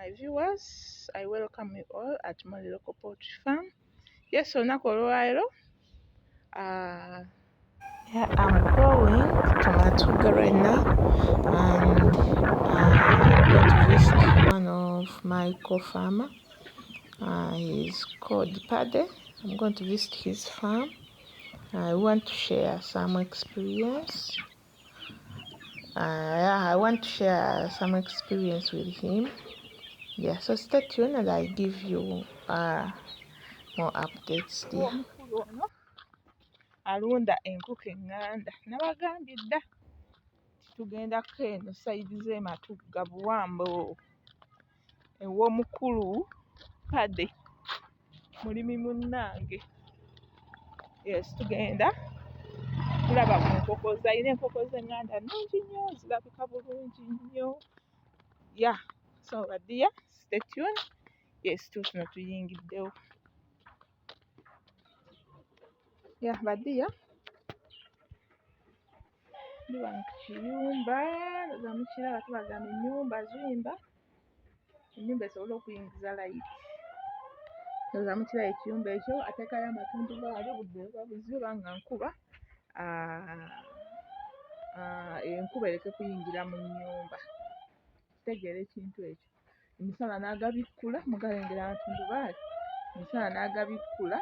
my viewers, I welcome you all at my local poultry farm. Yes, olunaku olwaleero I'm growing tomato gardener, and I'm going to visit one of my co-farmer. He's called Pade. I'm going to visit his farm. I want to share some experience. I want to share some experience with him. Yeah, so stay tuned and I give you more updates there. Omukulu ono alunda enkoko eŋŋanda. Nabagambye dda tugendako eno sayidi z'Ematugga Buwambo ew'omukulu Pade mulimi munnange. Yes, tugenda tulaba ku nkoko ze. Alina enkoko z'eŋŋanda nnungi nnyo, zirabika bulungi nnyo. Yeah, so dear, stay tuned. Yes, tuuno tuyingiddewo. Yeah, badia ndiba mu kiyumba nga mukiraba tubagamba ennyumba zimba, ennyumba esobole okuyingiza layiti. Nga mukiraba ekiyumba ekyo ateekayo amatundubaali budde buba buzibu oba nga nkuba, enkuba ereke kuyingira mu nnyumba. Kitegeera ekintu ekyo. Emisana n'agabikkula, mugalengera amatundubaali, emisana n'agabikkula,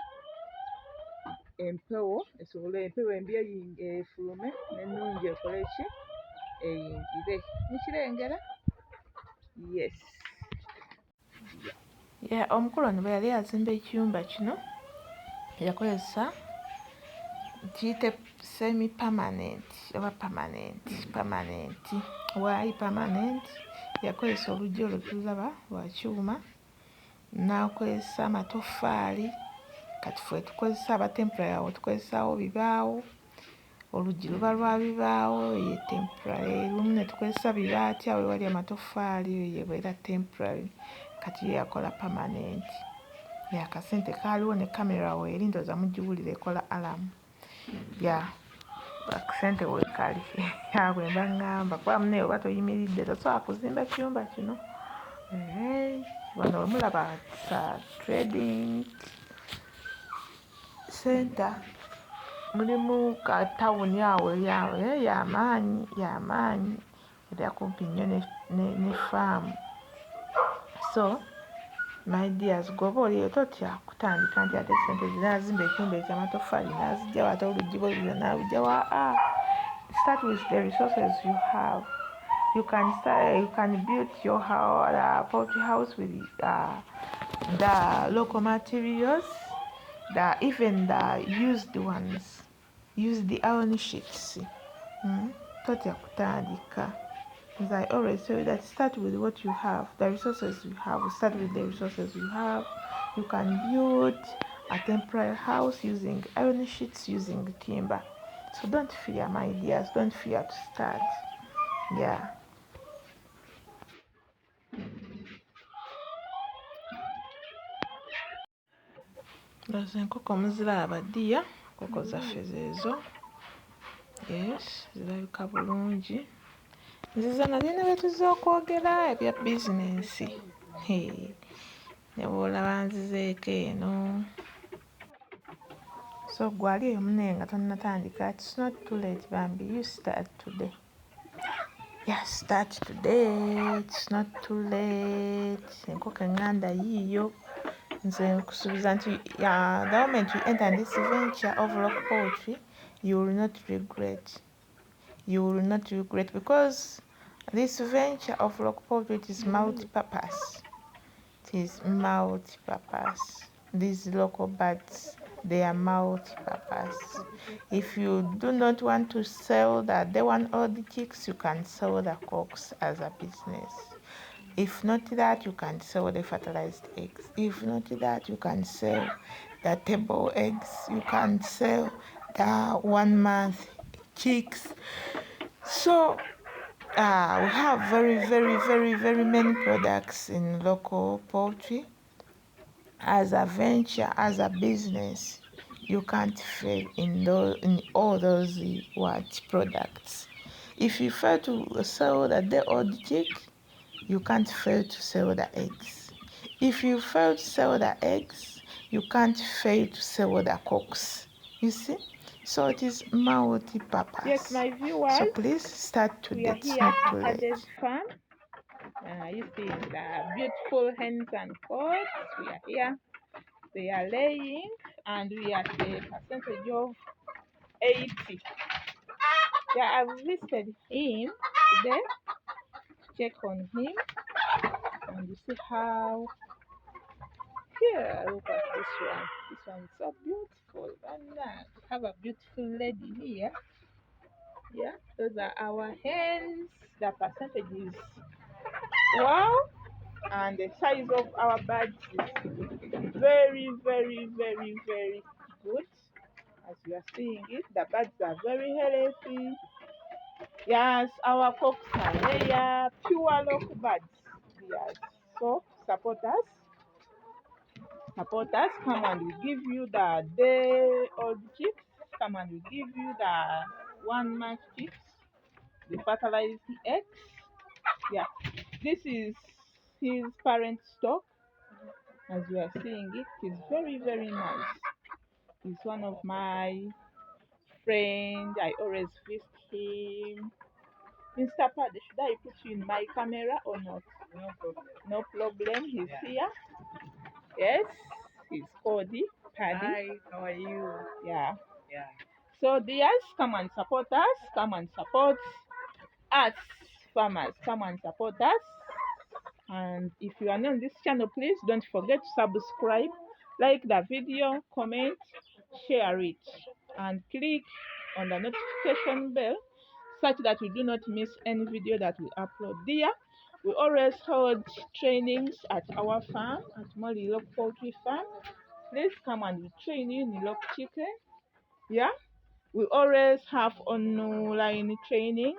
empewo embi efulume n'ennungi ekole ki eyingire. Mukirengera? Yes. Yeah, omukulu ono bwe yali azimba ekiyumba kino yakozesa kiyite semi permanent oba permanent. Why permanent? Yakozesa oluggi olwo tulaba lwa kyuma, n'akozesa amatoffaali. Kati ffe tukozesa abatempera awo tukozesaawo bibaawo, oluggi luba lwa bibaawo, ye temporary. Lumu ne tukozesa bibaati awo ewali amatoffaali, ye beera temporary. Kati ye yakola permanent. Akasente kaaliwo ne kamera weeri ndowooza mugiwulira ekola alamu. Akasente weekali bwe mba ŋŋamba kuba munne oba toyimiridde tosobola kuzimba kiyumba kino. Wano we mulaba trading center, mulimu ka tawuni awo y'amaanyi era kumpi nnyo ne faamu. So my dears, gwoba oliyo totya kutandika nti ate sente zinazimba ekiyumba eky'amatoffaali n'azigyawo ate oluggi bwe lulyo n'alugyawo. Start with the resources you have. You can build your house, poultry house with the local materials, even the used ones. Use the iron sheets. Totya kutandika. As I always say that start with what you have, the resources you have. Start with the resources you have. You can build a temporary house using iron sheets, using timber. So don't fear, my dears. Don't fear to start. Yeah. Those enkoko muziraba ddiya, enkoko zaffe zeezo. Yes, zirabika bulungi. Nziza nalina bye tuzze okwogera ebya bizinensi. Ne bw'olaba nzizeeko eno. So gwe ali eyo munne nga tonnatandika, it's not too late bambi, you start today. Yeah, start today, it's not too late. Enkoko eŋŋanda yiiyo. Nze nkusuubiza nti the moment you enter this venture of rock poultry, you will not regret. You will not regret, because this venture of rock poultry, it is multi-purpose. It is multi-purpose. These local birds, they are multi-purpose. If you do not want to sell the day one or the chicks, you can sell the cocks as a business. If not that, you can sell the fertilized eggs. If not that, you can sell the table eggs. You can sell the 1 month chicks. So we have very many products in local poultry. As a venture, as a business, you can't fail in all those products. If you fail to sell the day old chick, you can't fail to sell the eggs. If you fail to sell the eggs, you can't fail to sell the cocks. You see? So it is multi-purpose. Yes, my viewers. So please start today. We are here at this farm. You see the beautiful hens and cocks. We are here. They are laying, and we are at a percentage of 80. Yeah, I've visited him today. Check on him, and you see how. Here, look at this one. This one is so beautiful. And we have a beautiful lady here. Yeah, those are our hens. The percentage is wow, and the size of our birds is very, very, very, very good. As you are seeing it, the birds are very healthy. Yes, our cocks are layer, pure local birds. Yes, so support us. Support us. Come and we give you the day old chicks. Come and we give you the 1 month chicks. We fertilize the eggs. Yeah, this is his parent stock. As you are seeing it, he's very, very nice. He's one of my friends. I always visit him. Mr. Paddy, should I put you in my camera or not? No problem. No problem. He's here. Yes, he's Cody. Paddy. Hi, how are you? Yeah. Yeah. So, dears, come and support us. Come and support us, farmers. Come and support us. And if you are new on this channel, please don't forget to subscribe, like the video, comment, share it, and click on the notification bell such that you do not miss any video that we upload there. We always hold trainings at our farm, at Molly Lock Poultry Farm. Please come and we train you in lock chicken. Yeah, we always have online trainings.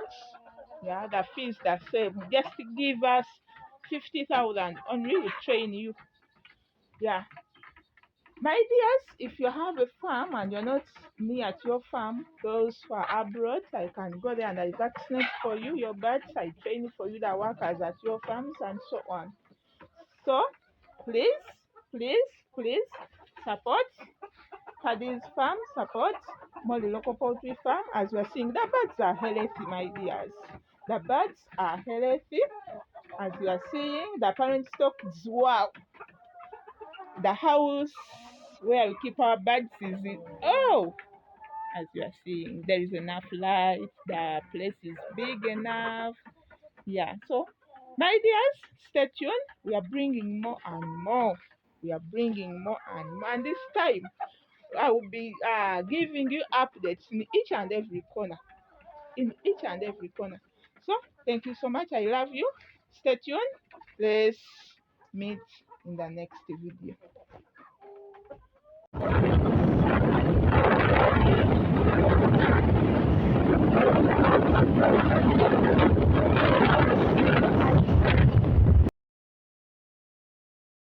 Yeah, the fees the same. Just give us 50,000 only we train you. Yeah. My dears, if you have a farm and you're not near at your farm, those who are abroad, I can go there and I vaccinate for you your birds. I train for you the workers at your farms and so on. So please, please, please support Paddy's farm, support Molly Local Poultry Farm. As we're seeing, the birds are healthy, my dears. The birds are healthy. As you are seeing, the parent stock is wow. The house where we keep our birds is in, oh, as you are seeing, there is enough light. The place is big enough. Yeah, so my dears, stay tuned. We are bringing more and more. We are bringing more and more. And this time, I will be giving you updates in each and every corner. In each and every corner. So, thank you so much. I love you. Stay tuned. Let's meet in the next video.